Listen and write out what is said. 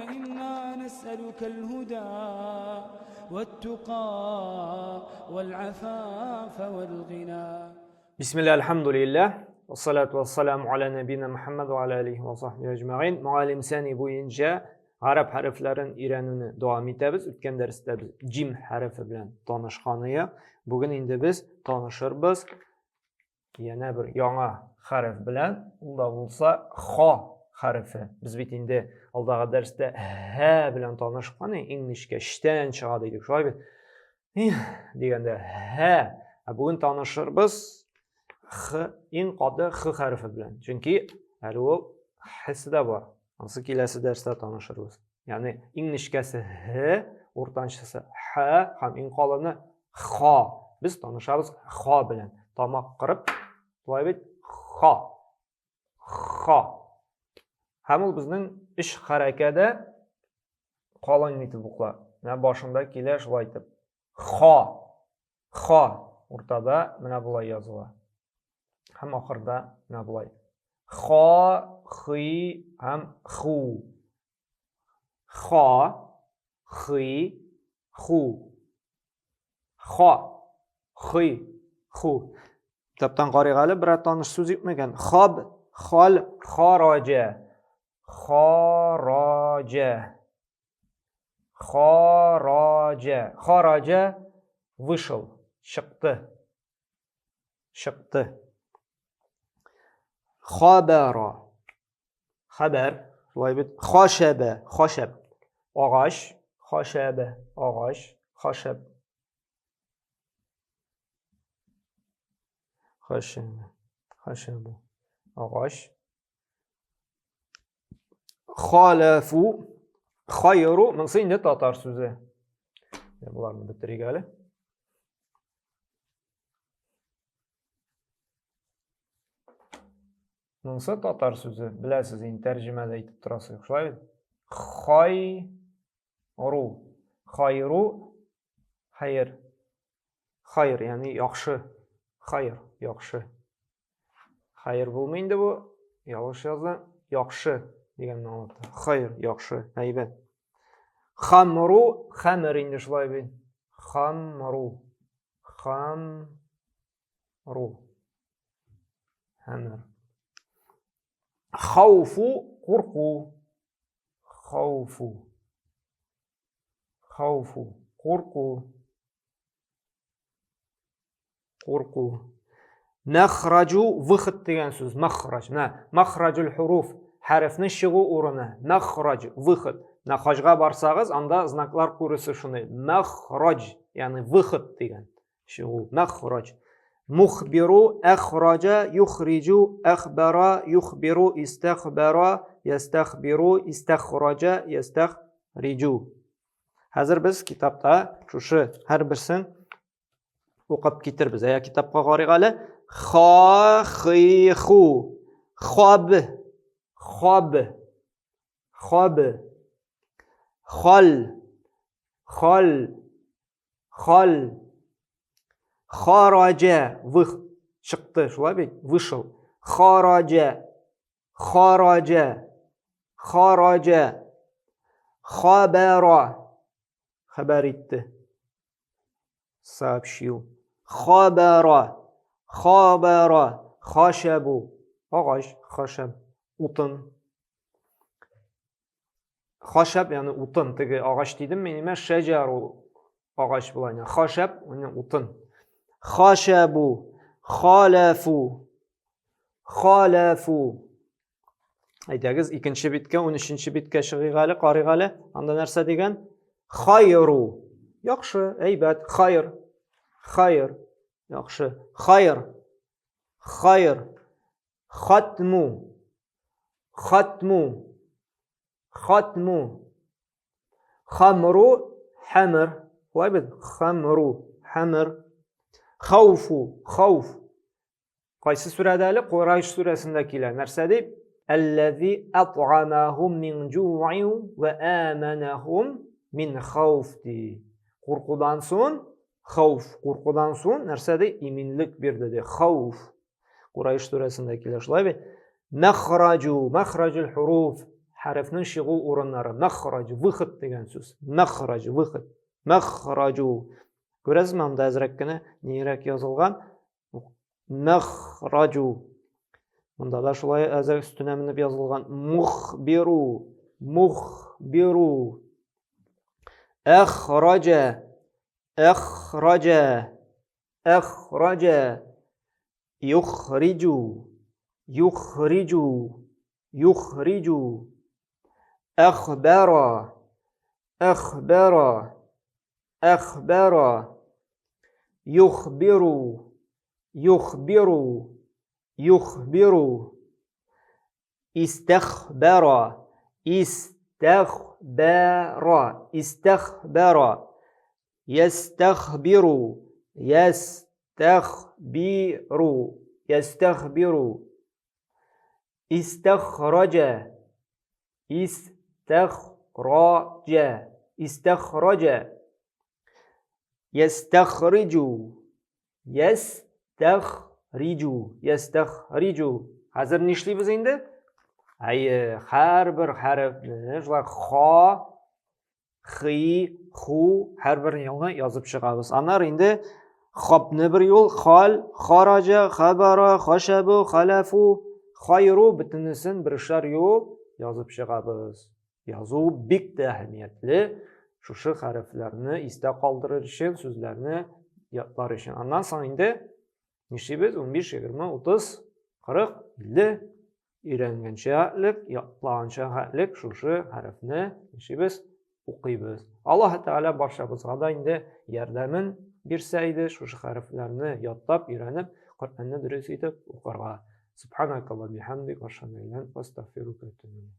إنا نسألك الهدى والتقى والعفاف والغنى. بسم الله الحمد لله والصلاة والسلام على نبينا محمد وعلى آله وصحبه أجمعين. Muallim sani bo'yicha arab harflarini o'rganishni davom etamiz. O'tgan darsda biz jim harfi bilan tanishganmiz. Bugun endi biz tanishirmiz yana bir yangi harf bilan, unda bo'lsa xo harfi. Biz endi oldagi darsda ha bilan tanishgan, inglishga ishdan chiqadi dedik. Shu deganda ha. Bugun tanishirmiz x eng qoddi x harfi bilan. Chunki hali u hisda bor. Hansı kelasi darsda tanishirmiz. Ya'ni inglishkasi h, o'rtanchisi h, ham eng qolini xo. Biz tanishamiz xo bilan. Tomoq qirib, voyib xo. Xo. Hamil bizning ish harakatida qolin etib o'qlar. Mana boshында kelar shulay aytib. Xo. Xo. O'rtada mana bulay yoziladi. Ham oxirida mana bulay. Xo, xi, ham xu. Xo, xi, xu. Xo, xi, xu. Kitobdan qaraygali, bir tanish so'z yo'qmagan. Xob, xol, xoroja. Xoroja. Xoroja. Xoroja вышел. Chiqdi. Chiqdi. Xabara. Xabar. Xoshaba. Xoshab. Og'och. Xoshaba. Og'och. Xoshab. Xoshaba. Xoshaba. Og'och. Xolafu. Xayru. Bunisi endi tatar so'zi. Bularni bitiraylik. Bunisi tatar so'zi. Bilasiz, endi tarjimada aytib turasiz. Shulay. Xayru. Xayru. Xayr. Xayr, ya'ni yaxshi. Xayr, yaxshi. Xayr bo'lmaydi bu. Yaxshi yozgan. Yaxshi degan ma'noda. Xayr, yaxshi, haybat. Xamru, xamir endi shulay bo'ladi. Xamru. Xamru. Xamir. Xavfu, qo'rquv. Xavfu. Xavfu, qo'rquv. Qo'rquv. Makhraju, выход degan so'z. Makhraj. Makhrajul huruf, harfni shigu o'rni. Makhraj, выход. Naxojga barsangiz, anda znaklar ko'rasiz shuni. Makhraj, ya'ni выход degan. Shigu, makhraj. Mukhbiru, akhraja, yukhriju, akhbara, yukhbiru, istakhbara, yastakhbiru, istakhraja, yastakhriju. Hozir biz kitobda shu har birisini o'qib ketirmiz. Aya kitobga qaraygali. Xo, xi, xu. Xob. Xob. Xob. Xol. Xol. Xol. Xaraja, chiqdi, shulay, вышел. Xaraja. Xaraja. Xaraja. Xabara. Xabar etdi. Сообщил. Xabara. Xabara. Xoshabu. Og'och, xoshab. O'tin. Xoshab, ya'ni o'tin. Tigi og'och dedim, men emas, shajaru. Og'och bo'ladi. Xoshab, uni o'tin. Xoshabu. Xolafu. Xolafu. Aytamiz, ikkinchi bitga, 13-chi bitga shig'ig'ali, qarig'ali. Anda narsa degan? Xayru. Yaxshi, aybat. Xayr. Xayr. Yaxshi. Xayr. Xayr. Xatmu. Xatmu. Xatmu. Xamru. Hamr. Voyib, xamru. Hamr. Xavfu. Xavf. Qaysi suradali? Quraysh surasida keladi. Narsa deb? Allazi at'amahum min ju'in va amanahum min xavfdi. Qo'rquvdan so'ng xavf. Qo'rquvdan so'ng narsada iminlik berdi de. Xavf. Quraysh surasida keladi. Shulay. Makhraju. Makhrajul huruf. harfning shiğu o'rinlari. Makhraj, выход degan so'z. Makhraj, выход. Makhraju. Ko'rasizmi, bunda azrakkina neyrak yozilgan. Makhraju. Bunda da shulay azrak ustuna minib yozilgan. Mukhbiru, mukhbiru. Akhraja, akhraja, akhraja. Yukhriju, yukhriju, yukhriju. Akhbara, akhbara, akhbara. Yukhbiru, yukhbiru, yukhbiru. Istakhbara, istakhbara, istakhbara. Yastakhbiru, yastakhbiru, yastakhbiru. Istakhraja, istakhraja, istakhraja. Yastakhriju, yastakhriju, yastakhriju. Hozir ne ishlaymiz endi? Har bir harfni shulay xo, xi, xu har birini yozib chiqamiz. Anar endi xopni bir yo'l xol, xaraja, xabara, xoshabu, xalafu, xoyru bitinisin bir ishar yo'l yozib chiqamiz. Yozuv bitta ahamiyatli. Şu harflarni esda qoldirish uchun, so'zlarni yodlar uchun. Ondan so'ng endi nishimiz 15, 20, 30, 40, 50 o'rgangancha haqlik, yodlagancha haqlik shu harfni nishimiz o'qiymiz. Alloh taolo barchamizga da endi yardamin bersa edi shu harflarni yodlab, o'rganib, Qur'onni durust etib o'qirga. Subhanakalloh bihamdik va ashhadu an la ilaha illa anta astaghfiruka va atubu ilayk.